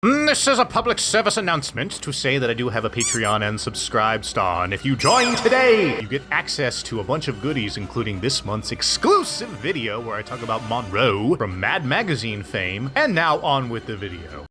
This is a public service announcement to say that I do have a Patreon and subscribe star, and if you join today, you get access to a bunch of goodies, including this month's exclusive video where I talk about Monroe from Mad Magazine fame, and now on with the video.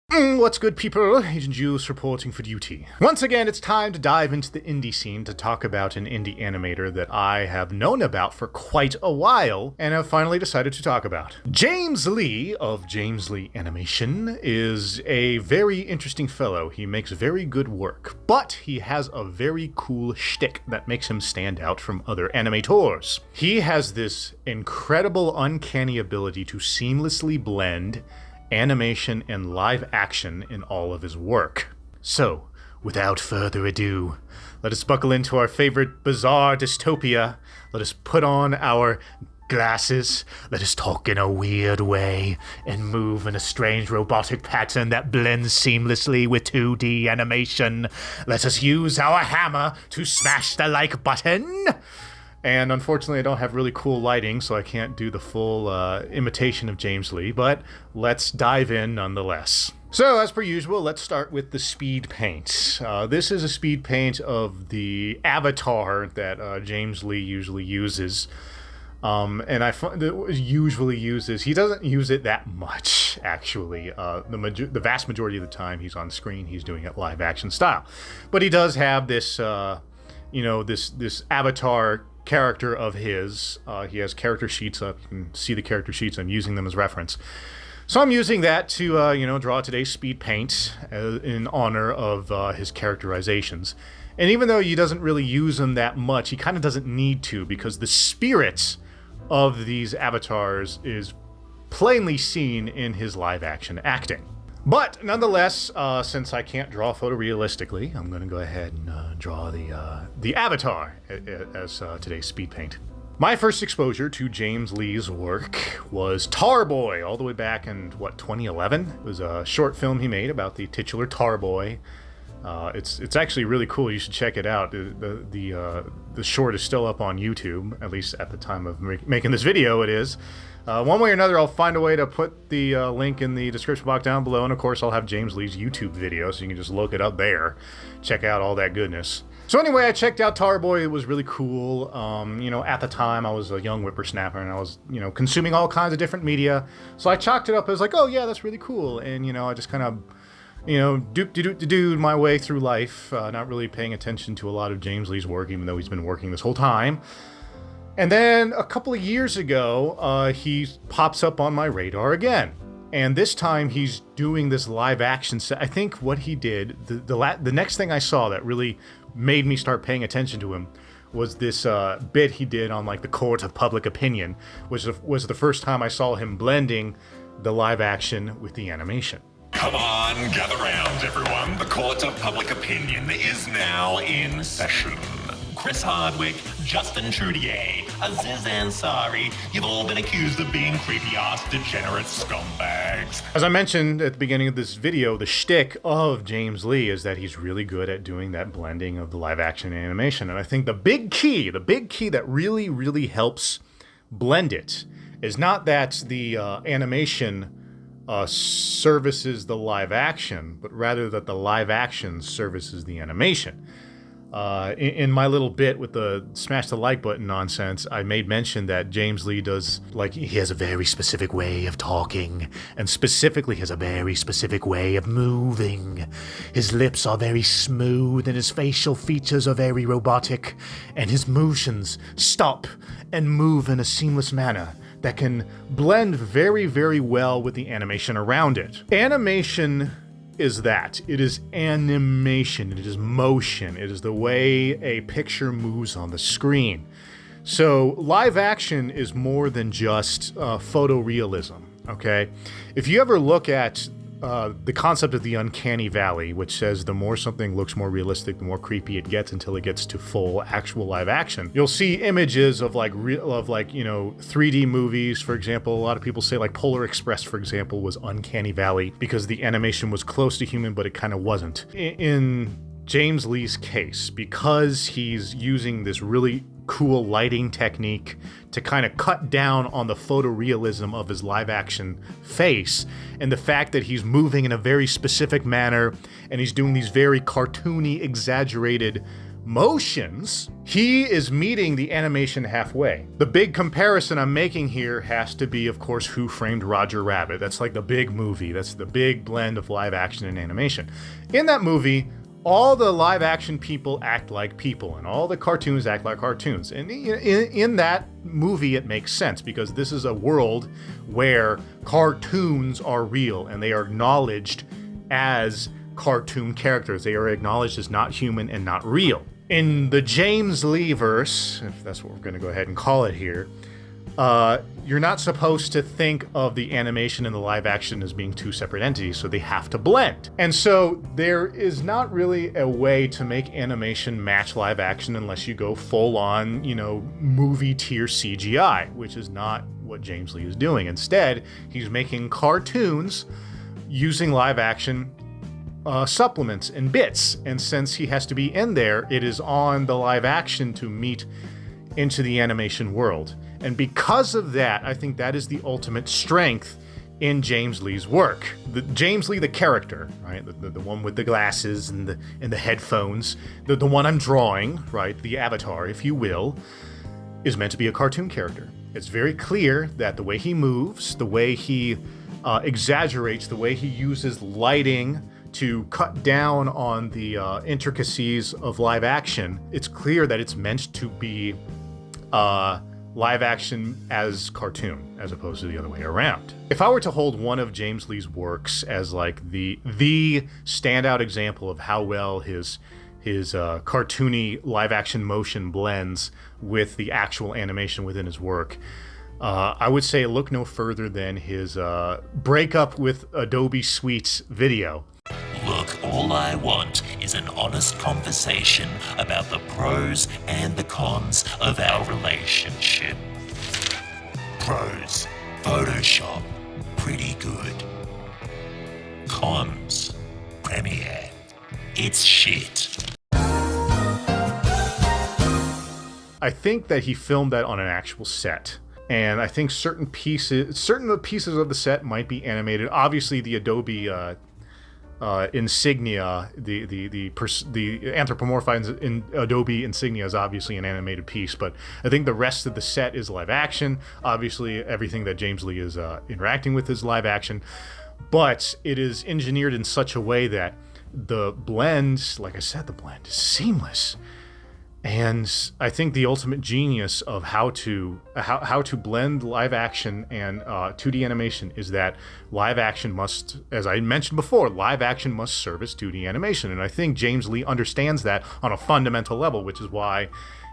What's good, people? Agent Juice reporting for duty. Once again, it's time to dive into the indie scene to talk about an indie animator that I have known about for quite a while and have finally decided to talk about. James Lee of James Lee Animation is a very interesting fellow. He makes very good work, but he has a very cool shtick that makes him stand out from other animators. He has this incredible, uncanny ability to seamlessly blend animation and live action in all of his work. So, without further ado, let us buckle into our favorite bizarre dystopia. Let us put on our glasses. Let us talk in a weird way and move in a strange robotic pattern that blends seamlessly with 2D animation. Let us use our hammer to smash the like button. And unfortunately, I don't have really cool lighting, so I can't do the full imitation of James Lee, but let's dive in nonetheless. So, as per usual, let's start with the speed paint. This is a speed paint of the avatar that James Lee usually uses. And I find that usually uses, he doesn't use it that much, actually. The vast majority of the time he's on screen, he's doing it live action style. But he does have this, this avatar character of his. He has character sheets up. You can see the character sheets. I'm using them as reference. So I'm using that to, draw today's speed paint in honor of his characterizations. And even though he doesn't really use them that much, he kind of doesn't need to, because the spirit of these avatars is plainly seen in his live action acting. But nonetheless, since I can't draw photorealistically, I'm going to go ahead and draw the avatar as today's speed paint. My first exposure to James Lee's work was TARBOY, all the way back in, 2011? It was a short film he made about the titular TARBOY. It's actually really cool. You should check it out. The short is still up on YouTube, at least at the time of making this video it is. One way or another, I'll find a way to put the link in the description box down below, and of course I'll have James Lee's YouTube video, so you can just look it up there. Check out all that goodness. So anyway, I checked out TARBOY. It was really cool. At the time, I was a young whippersnapper, and I was, consuming all kinds of different media. So I chalked it up as like, oh yeah, that's really cool. And, I just kind of, doop-de-doop-de-doo my way through life, not really paying attention to a lot of James Lee's work, even though he's been working this whole time. And then a couple of years ago, he pops up on my radar again. And this time he's doing this live action set. I think what he did, the next thing I saw that really made me start paying attention to him was this bit he did on like the court of public opinion, which was the first time I saw him blending the live action with the animation. Come on, gather round, everyone. The court of public opinion is now in session. Chris Hardwick, Justin Trudier, Aziz Ansari, you've all been accused of being creepy-ass degenerate scumbags. As I mentioned at the beginning of this video, the shtick of James Lee is that he's really good at doing that blending of the live-action and animation. And I think the big key that really, really helps blend it is not that the animation services the live action, but rather that the live action services the animation. In my little bit with the smash the like button nonsense, I made mention that James Lee does, he has a very specific way of talking, and specifically has a very specific way of moving. His lips are very smooth, and his facial features are very robotic, and his motions stop and move in a seamless manner that can blend very, very well with the animation around it. Animation is that. It is animation. It is motion. It is the way a picture moves on the screen. So live action is more than just photorealism, okay? If you ever look at the concept of the uncanny valley, which says the more something looks more realistic, the more creepy it gets until it gets to full actual live action. You'll see images of 3D movies, for example. A lot of people say Polar Express, for example, was uncanny valley because the animation was close to human, but it kind of wasn't. In James Lee's case, because he's using this really cool lighting technique to kind of cut down on the photorealism of his live action face, and the fact that he's moving in a very specific manner and he's doing these very cartoony, exaggerated motions, he is meeting the animation halfway. The big comparison I'm making here has to be, of course, Who Framed Roger Rabbit. That's like the big movie. That's the big blend of live action and animation. In that movie, all the live action people act like people, and all the cartoons act like cartoons. And in that movie, it makes sense because this is a world where cartoons are real and they are acknowledged as cartoon characters. They are acknowledged as not human and not real. In the James Lee verse, if that's what we're going to go ahead and call it here, you're not supposed to think of the animation and the live action as being two separate entities, so they have to blend. And so there is not really a way to make animation match live action unless you go full on, movie tier CGI, which is not what James Lee is doing. Instead, he's making cartoons using live action supplements and bits, and since he has to be in there, it is on the live action to meet into the animation world. And because of that, I think that is the ultimate strength in James Lee's work. James Lee, the character, right, the one with the glasses and the headphones, the one I'm drawing, right, the avatar, if you will, is meant to be a cartoon character. It's very clear that the way he moves, the way he exaggerates, the way he uses lighting to cut down on the intricacies of live action, it's clear that it's meant to be live action as cartoon, as opposed to the other way around. If I were to hold one of James Lee's works as like the standout example of how well his cartoony live action motion blends with the actual animation within his work, I would say look no further than his breakup with Adobe Suite video. Look, all I want is an honest conversation about the pros and the cons of our relationship. Pros: Photoshop, pretty good. Cons: Premiere, it's shit. I think that he filmed that on an actual set. And I think certain of the pieces of the set might be animated. Obviously, the Adobe insignia, the anthropomorphized in Adobe insignia is obviously an animated piece, but I think the rest of the set is live action. Obviously, everything that James Lee is interacting with is live action, but it is engineered in such a way that the blend, like I said, the blend is seamless. And I think the ultimate genius of how to blend live action and 2D animation is that live action must, as I mentioned before, live action must service 2D animation. And I think James Lee understands that on a fundamental level, which is why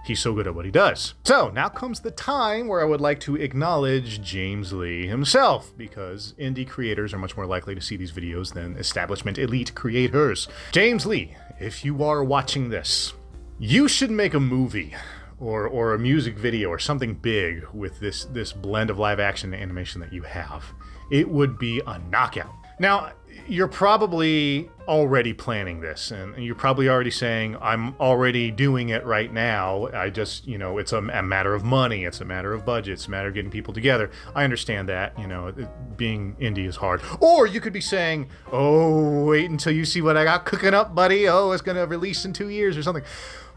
he's so good at what he does. So now comes the time where I would like to acknowledge James Lee himself, because indie creators are much more likely to see these videos than establishment elite creators. James Lee, if you are watching this, you should make a movie or a music video or something big with this blend of live action and animation that you have. It would be a knockout. Now, you're probably already planning this, and you're probably already saying, I'm already doing it right now. I just, it's a matter of money, it's a matter of budget, it's a matter of getting people together. I understand that, being indie is hard. Or you could be saying, oh, wait until you see what I got cooking up, buddy. Oh, it's gonna release in 2 years or something.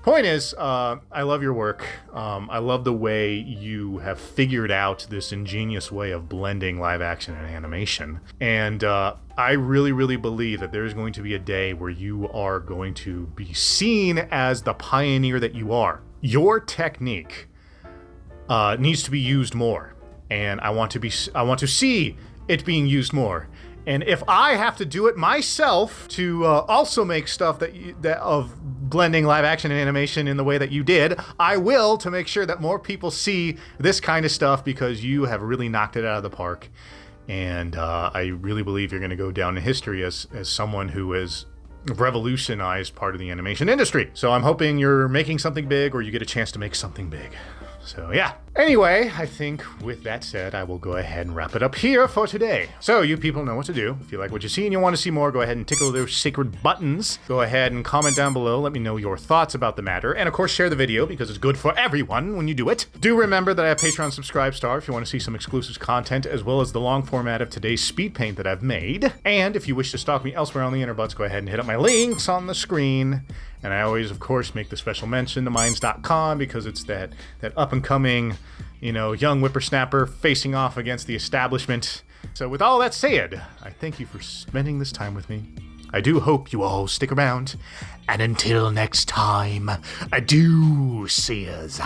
Point is, I love your work. I love the way you have figured out this ingenious way of blending live action and animation. And I really, really believe that there is going to be a day where you are going to be seen as the pioneer that you are. Your technique needs to be used more, and I want to see it being used more. And if I have to do it myself to also make stuff that of blending live action and animation in the way that you did, I will, to make sure that more people see this kind of stuff, because you have really knocked it out of the park. And I really believe you're going to go down in history as someone who has revolutionized part of the animation industry. So I'm hoping you're making something big, or you get a chance to make something big. So yeah. Anyway, I think with that said, I will go ahead and wrap it up here for today. So you people know what to do. If you like what you see and you want to see more, go ahead and tickle those sacred buttons. Go ahead and comment down below. Let me know your thoughts about the matter. And of course, share the video because it's good for everyone when you do it. Do remember that I have Patreon Subscribe Star if you want to see some exclusive content, as well as the long format of today's speed paint that I've made. And if you wish to stalk me elsewhere on the interbuds, go ahead and hit up my links on the screen. And I always, of course, make the special mention to Minds.com because it's that up-and-coming, young whippersnapper facing off against the establishment. So with all that said, I thank you for spending this time with me. I do hope you all stick around. And until next time, adieu, seers.